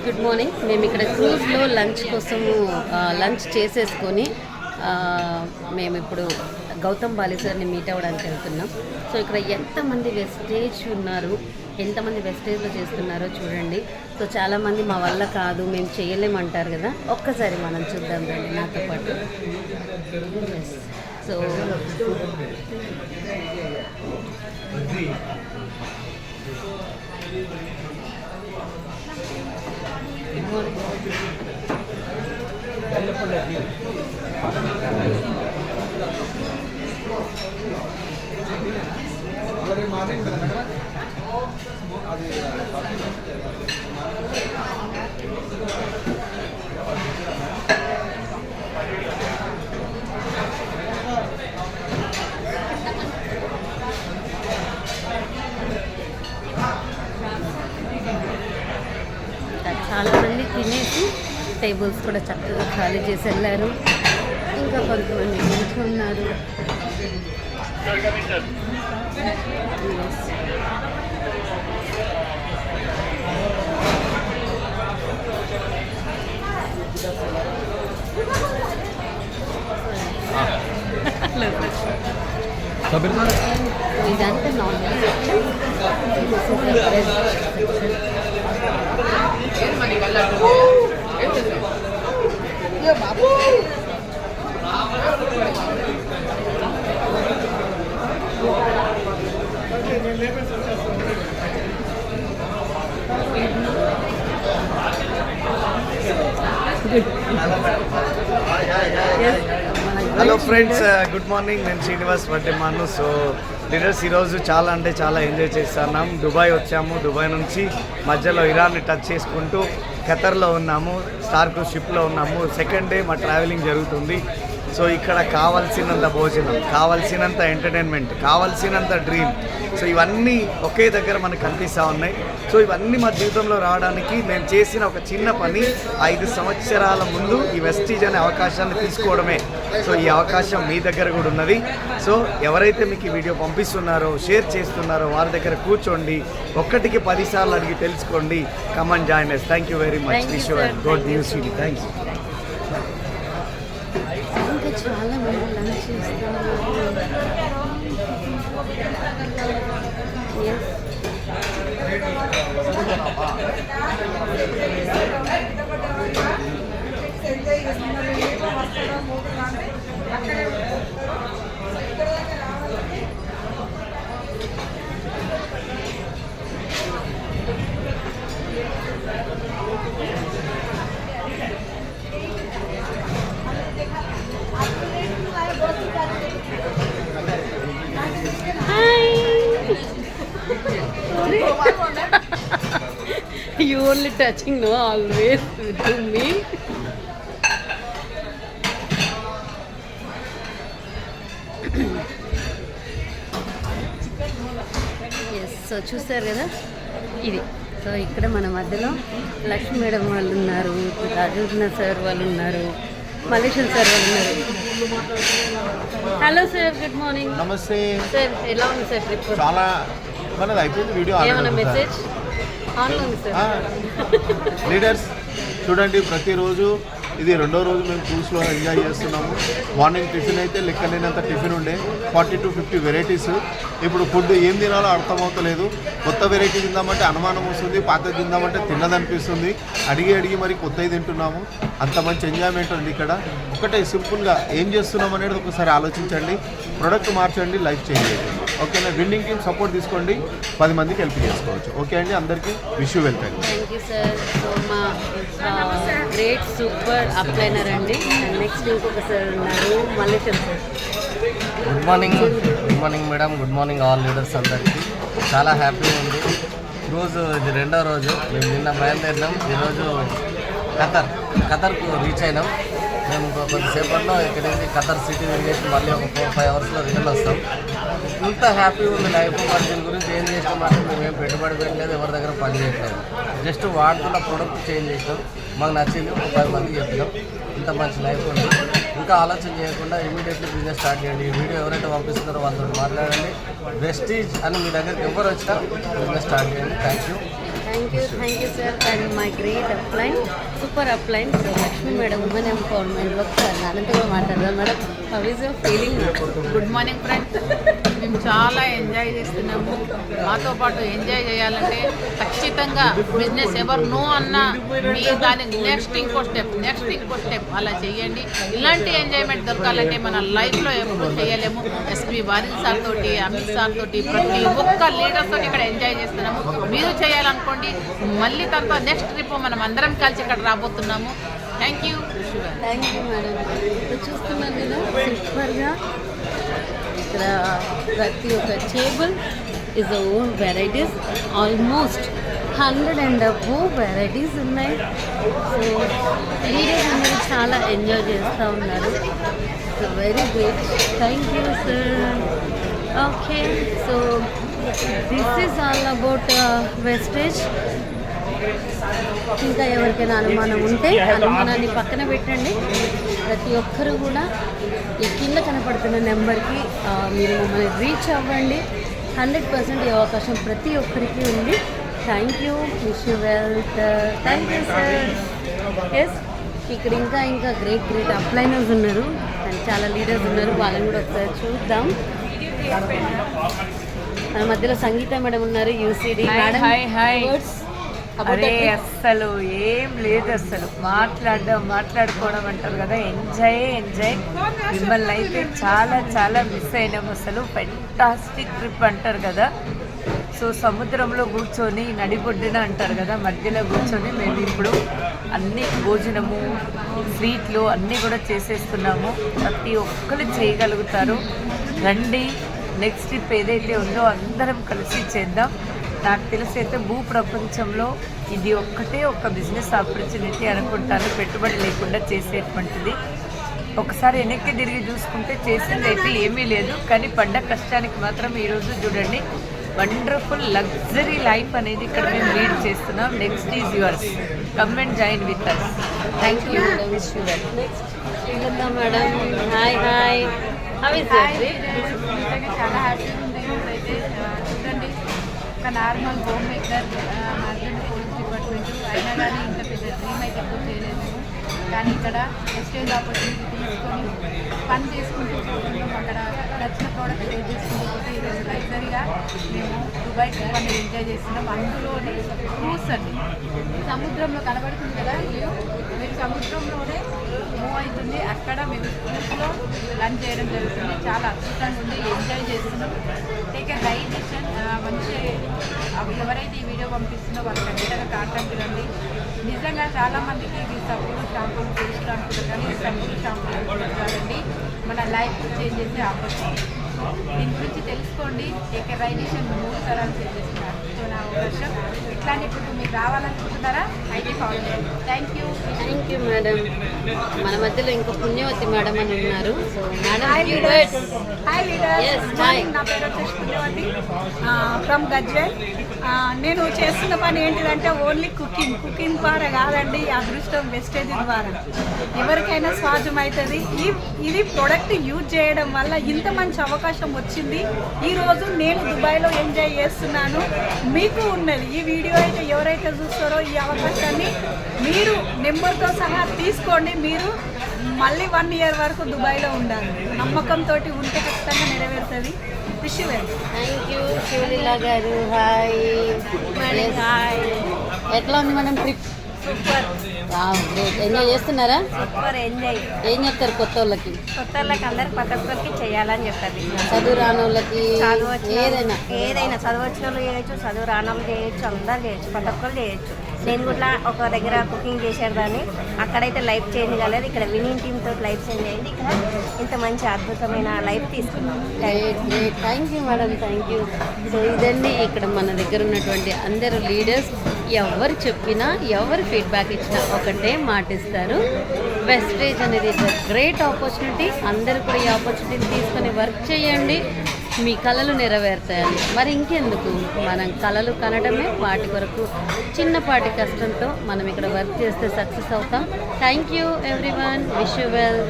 Good morning. మేము ఇక్కడ క్రూజ్లో lunch కోసము లంచ్ చేసేసుకొని మేము ఇప్పుడు గౌతమ్ బాలేశ్వర్ని మీట్ అవ్వడానికి వెళ్తున్నాం. సో ఇక్కడ ఎంతమంది వెస్టేజ్ ఉన్నారు, ఎంతమంది వెస్టేజ్లో చేస్తున్నారో చూడండి. సో చాలామంది మా వల్ల కాదు, మేము చేయలేమంటారు కదా, ఒక్కసారి మనం చూద్దాం రండి నాతో పాటు. సో చాలామంది తినేసి టేబుల్స్ కూడా చక్కగా ఖాళీ చేసి వెళ్ళారు. ఇంకా కొంతమంది నిల్చున్నారు. ఇదంతా non hello friends, good morning. నేను శ్రీనివాస్ వడ్డెమాను. సో లీడర్స్ ఈరోజు చాలా అంటే చాలా ఎంజాయ్ చేస్తున్నాం. దుబాయ్ వచ్చాము. దుబాయ్ నుంచి మధ్యలో ఇరాన్ని టచ్ చేసుకుంటూ ఖతర్లో ఉన్నాము. స్టార్ క్రూజ్ షిప్లో ఉన్నాము. సెకండ్ డే మా ట్రావెలింగ్ జరుగుతుంది. సో ఇక్కడ కావాల్సినంత భోజనం, కావాల్సినంత ఎంటర్టైన్మెంట్, కావాల్సినంత డ్రీమ్, సో ఇవన్నీ ఒకే దగ్గర మనకు కనిపిస్తూ ఉన్నాయి. సో ఇవన్నీ మా జీవితంలో రావడానికి నేను చేసిన ఒక చిన్న పని 5 సంవత్సరాల ముందు ఈ వెస్టీజ్ అనే అవకాశాన్ని తీసుకోవడమే. సో ఈ అవకాశం మీ దగ్గర కూడా ఉన్నది. సో ఎవరైతే మీకు ఈ వీడియో పంపిస్తున్నారో, షేర్ చేస్తున్నారో వారి దగ్గర కూర్చోండి, ఒక్కటికి 10 సార్లు అడిగి తెలుసుకోండి. Come on join us. Thank you very much. Wish you good news. Thanks. చాలా మంది లంచ్ చేస్తున్నారు. You only touching, no, always to me. Yes, so చూసారు కదా ఇది. సో ఇక్కడ మన మధ్యలో లక్ష్మీ మేడం వాళ్ళు ఉన్నారు, రాజేంద్ర సార్ వాళ్ళు ఉన్నారు, మలేషియన్ సార్ వాళ్ళు ఉన్నారు. Hello sir, good morning. నమస్తే సార్, ఎలా ఉంది సార్ ట్రిప్? చాలా మనది అయిపోయింది వీడియో. ఏమన్నా మెసేజ్ ఆన్లో ఉంది సార్? లీడర్స్ చూడండి, ప్రతిరోజు ఇది 2వ రోజు మేము క్రూజ్లో ఎంజాయ్ చేస్తున్నాము. మార్నింగ్ టిఫిన్ అయితే లెక్కలేనంత టిఫిన్ ఉండే, 40 to 50 వెరైటీస్. ఇప్పుడు ఫుడ్ ఏం తినాలో అర్థమవుతలేదు. కొత్త వెరైటీ తిందామంటే అనుమానం వస్తుంది, పాతది తిందామంటే తిన్నదనిపిస్తుంది. అడిగి మరి కొత్తవి తింటున్నాము. అంత మంచి ఎంజాయ్మెంట్ ఉంది ఇక్కడ. ఒకటే సింపుల్గా ఏం చేస్తున్నాం అనేది ఒకసారి ఆలోచించండి, ప్రొడక్ట్ మార్చండి, లైఫ్ చేంజ్ చేయండి. ఓకేనా? విన్నింగ్ టీమ్ సపోర్ట్ తీసుకోండి, 10 మందికి హెల్ప్ చేసుకోవచ్చు. ఓకే అండి, అందరికీ wish you welcome. Thank you sir. So మా గ్రేట్ సూపర్ అప్లైనర్ అండి. నెక్స్ట్ ఇంకొక సార్ ఉన్నారు, Mallesham sir. Good morning madam. Good morning all leaders అందరికీ. చాలా హ్యాపీగా ఉంది. క్రూజ్ ఇది 2వ రోజు. మేము నిన్న బయలుదేరినాం. ఈరోజు ఖతర్కు రీచ్ అయినాం. మేము కొద్దిసేపట్లో ఇక్కడ నుంచి ఖతర్ సిటీ తిరిగేసి మళ్ళీ ఒక 4-5 అవర్స్లో రిటర్న్ వస్తాం. ఇంత హ్యాపీగా ఉంది లైఫ్. మరి దీని గురించి ఏం చేసినామంటే మేము ఏం పెట్టుబడి పెట్టలేదు, ఎవరి దగ్గర పని చేయట్లేదు. జస్ట్ వాడుతున్న ప్రోడక్ట్ చేంజ్ చేసినాం, మాకు నచ్చింది, 10 మందికి చెప్పినాం. ఇంత మంచి లైఫ్ ఉంది. ఇంకా ఆలోచన చేయకుండా ఇమీడియట్లీ బిజినెస్ స్టార్ట్ చేయండి. ఈ వీడియో ఎవరైతే పంపిస్తున్నారో వాళ్ళతో మాట్లాడండి. వెస్టీజ్ అని మీ దగ్గరికి ఎవరు వచ్చినా బిజినెస్ స్టార్ట్ చేయండి. Thank you. Thank you sir and my great upline super upline so Lakshmi madam women empowerment ఒకసారి నాన్నతో కూడా మాట్లాడదాం madam how is your feeling? Good morning friends. మేము చాలా ఎంజాయ్ చేస్తున్నాము. మాతో పాటు ఎంజాయ్ చేయాలంటే ఖచ్చితంగా బిజినెస్ ఎవరు నో అన్నా మీరు దానికి నెక్స్ట్ ఇంకో స్టెప్ అలా చేయండి. ఇలాంటి ఎంజాయ్మెంట్ దొరకాలంటే మన లైఫ్లో ఎప్పుడు చేయలేము. ఎస్పీ వారిన్ సార్ తోటి, అమిత్ సార్ తోటి, ప్రతి ఒక్క లీడర్స్ తోటి ఇక్కడ ఎంజాయ్ చేస్తున్నాము. మీరు చేయాలనుకోండి. మళ్ళీ తర్వాత నెక్స్ట్ ట్రిప్ మనం అందరం కలిసి ఇక్కడ రాబోతున్నాము. Thank you madam. చూస్తున్నాను నేను సూపర్గా ఇక్కడ ప్రతి ఒక్క table is own varieties almost 100 and above varieties ఉన్నాయి. సో లీడర్స్ అందరూ చాలా ఎంజాయ్ చేస్తూ ఉన్నారు. So very great. Thank you sir. Okay so this is all about wastage. ఇంకా ఎవరికైనా అనుమానం ఉంటే అనుమానాన్ని పక్కన పెట్టండి. ప్రతి ఒక్కరు కూడా ఈ కింద కనపడుతున్న నెంబర్కి మీరు మమ్మల్ని రీచ్ అవ్వండి. 100% ఈ అవకాశం ప్రతి ఒక్కరికి ఉంది. Thank you. Wish you wealth. Thank you sir. Yes ఇక్కడ ఇంకా గ్రేట్ అప్లైనర్స్ ఉన్నారు అండ్ చాలా లీడర్స్ ఉన్నారు. వాళ్ళని కూడా ఒకసారి చూద్దాం. మన మధ్యలో సంగీత మేడం ఉన్నారు, యూసీడీ మేడం. అరే అస్సలు ఏం లేదు, అసలు మాట్లాడుకోవడం అంటారు కదా, ఎంజాయ్. మిమ్మల్ని అయితే చాలా మిస్ అయినాం. అసలు ఫెంటాస్టిక్ ట్రిప్ అంటారు కదా. సో సముద్రంలో కూర్చొని నడిబొడ్డున అంటారు కదా, మధ్యలో కూర్చొని మేము ఇప్పుడు అన్ని భోజనము స్వీట్లు అన్నీ కూడా చేసేస్తున్నాము. ప్రతి ఒక్కరు చేయగలుగుతారు. రండి, నెక్స్ట్ ట్రిప్ ఏదైతే ఉందో అందరం కలిసి చేద్దాం. నాకు తెలిసి అయితే భూ ప్రపంచంలో ఇది ఒక్కటే ఒక బిజినెస్ ఆపర్చునిటీ అనుకుంటాను, పెట్టుబడి లేకుండా చేసేటువంటిది. ఒకసారి వెనక్కి తిరిగి చూసుకుంటే చేసింది అయితే ఏమీ లేదు, కానీ పడ్డ కష్టానికి మాత్రం ఈరోజు చూడండి వండర్ఫుల్ లగ్జరీ లైఫ్ అనేది ఇక్కడ మేము లీడ్ చేస్తున్నాం. Next is yours. Come and join with us. Thank you. Wish you well. Next Srilatha madam. Hi how is it? చాలా హ్యాపీగా ఉంది. అయితే చూడండి, ఒక నార్మల్ హోమ్ మేకర్, మా హస్బెండ్ పోలీస్ డిపార్ట్మెంట్ అయినా కానీ ఇంత పెద్ద డ్రీమ్ అయితే ఎప్పుడు చేయలేదు. కానీ ఇక్కడ ఎక్స్చేంజ్ ఆపర్చునిటీ తీసుకొని పని చేసుకుంటూ పోతున్నాం. అక్కడ నచ్చిన ప్రోడక్ట్ షేర్ చేసుకుంటూ పోతే ఈరోజు లగ్జరీగా మేము దుబాయ్ ట్రిప్ అనేది ఎంజాయ్ చేస్తున్నాం. అందులోని క్రూస్ అండి, సముద్రంలో కనబడుతుంది కదా, మీరు సముద్రంలోనే మూవ్ అవుతుంది. అక్కడ మేము క్రూస్లో లంచ్ చేయడం జరుగుతుంది. చాలా అద్భుతంగా ఉంది, ఎంజాయ్ చేస్తున్నాం. Take a right decision. మంచి ఎవరైతే ఈ వీడియో పంపిస్తుందో వాళ్ళకి ఖచ్చితంగా కాంటాక్ట్ రండి. నిజంగా చాలామందికి ఈ సబ్బులు షాంపూలు పేస్ట్లు అనుకుంటారు, కానీ ఈ సబ్బులు షాంపూలు అనుకుంటారండి మన లైఫ్ చేంజ్ చేసే ఆపర్చునిటీ. దీని గురించి తెలుసుకోండి. Take a right decision. 3 తరాలు చేంజ్ చేస్తున్నారు. సో నా అవకాశం ఇట్లాంటి ఇప్పుడు మీరు రావాలనుకుంటున్నారా అయితే కాల్ చేయండి. Thank you madam. మన మధ్యలో ఇంకో పుణ్యవతి మేడం అని ఉన్నారు. So madam hi leaders. నా పేరు వచ్చేసి పుణ్యవతి ఫ్రమ్ గజ్వేల్. నేను చేస్తున్న పని ఏంటిదంటే ఓన్లీ కుకింగ్ ద్వారా కాదండి, అదృష్టం వెస్టేజ్ ద్వారా ఎవరికైనా సాధ్యమవుతుంది. ఇది ప్రొడక్ట్ యూజ్ చేయడం వల్ల ఇంత మంచి అవకాశం వచ్చింది. ఈరోజు నేను దుబాయ్లో ఎంజాయ్ చేస్తున్నాను. మీకు ఉన్నది ఈ వీడియో అయితే ఎవరైతే చూస్తారో ఈ అవకాశాన్ని మీరు నెంబర్తో సహా తీసుకోండి. మీరు మళ్ళీ 1 year వరకు దుబాయ్లో ఉండాలి. నమ్మకంతో ఉంటే ఖచ్చితంగా నెరవేరుతుంది. Wish you well. Thank you Sivaleela గారు. Hi madam. హాయ్. ఎట్లా ఉంది madam trip? Super great. Enjoy చేస్తున్నారా? Super enjoy. ఏం చెప్తారు కొత్త వాళ్ళకి? అందరికి ప్రతి ఒక్కరికి చేయాలని చెప్తారు. చదువు రాని వాళ్ళకి ఏదైనా చదువు వచ్చిన వాళ్ళు చేయొచ్చు, చదువు రాని వాళ్ళు చేయొచ్చు, అందరు చేయొచ్చు, ప్రతి ఒక్కరు చేయొచ్చు. నేను కూడా ఒక దగ్గర కుకింగ్ చేసేదాన్ని, అక్కడైతే లైఫ్ చేంజ్ కాలేదు. ఇక్కడ వినింగ్ టీమ్ తోటి లైఫ్ చేంజ్ అయింది. ఇక్కడ ఇంత మంచి అద్భుతమైన లైఫ్ తీసుకున్నాను. Thank you madam. Thank you. So ఇదండి ఇక్కడ మన దగ్గర ఉన్నటువంటి అందరు లీడర్స్. ఎవరు చెప్పినా ఎవరు ఫీడ్బ్యాక్ ఇచ్చినా ఒకటే మాటిస్తారు, వెస్టేజ్ అనేది ఇట్స్ అ గ్రేట్ ఆపర్చునిటీ. అందరూ కూడా ఈ ఆపర్చునిటీని తీసుకొని వర్క్ చేయండి, మీ కళలు నెరవేరుతాయని. మరి ఇంకెందుకు, మనం కళలు కనడమే, వాటి వరకు చిన్నపాటి కష్టంతో మనం ఇక్కడ వర్క్ చేస్తే సక్సెస్ అవుతాం. Thank you everyone. Wish you well.